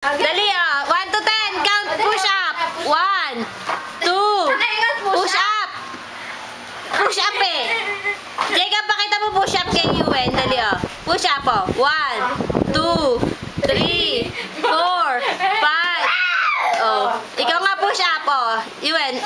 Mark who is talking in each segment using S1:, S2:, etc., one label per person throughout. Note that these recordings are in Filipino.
S1: Dali ah. 1 to 10. Count. Push up. 1, 2. Push up. Push up eh. Jacob, pakita mo push up kay Yuen. Dali ah. Push up oh. 1, 2, 3, 4, 5. Oh. Ikaw nga push up oh. Yuen.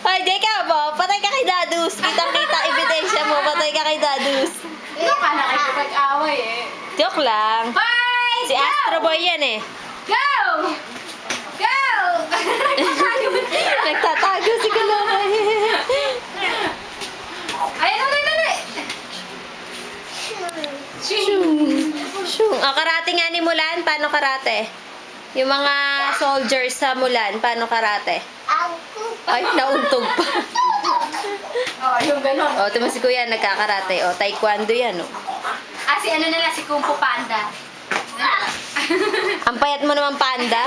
S1: Hoy, Jacob, oh, patay ka kay Dadus. Kitang-kita, ebidensya mo, patay ka kay Dadus.
S2: Ito ka nakikipag-away eh.
S1: Joke lang.
S2: Fight!
S1: Si Astro Boy yan eh.
S2: Go! Go!
S1: Nagtatago si Kalokoy.
S2: Ayun, dali!
S1: Shung. Ah, karate nga ni Mulan. Paano karate? Yung mga soldiers sa Mulan, paano karate? Ay, nauntog pa.
S2: Oh, yung ganon.
S1: O, ito mo si Kuya, nagkakarate. O, taekwondo yan, o.
S2: Si ano na lang, si Kung Fu Panda.
S1: Ang payat mo naman, panda.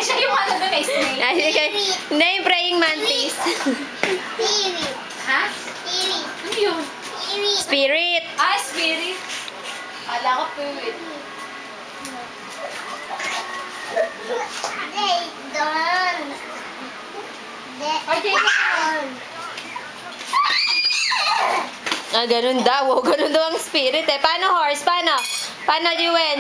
S2: Siya yung ano doon kay Snake.
S1: Ay, hindi, yung praying mantis.
S2: Ha? Ano yun?
S1: Spirit.
S2: Ah, spirit. Kala ko spirit. Okay,
S1: Ah, ganun daw. O, ganun daw ang spirit eh. Paano horse? Paano? Paano, Yuen?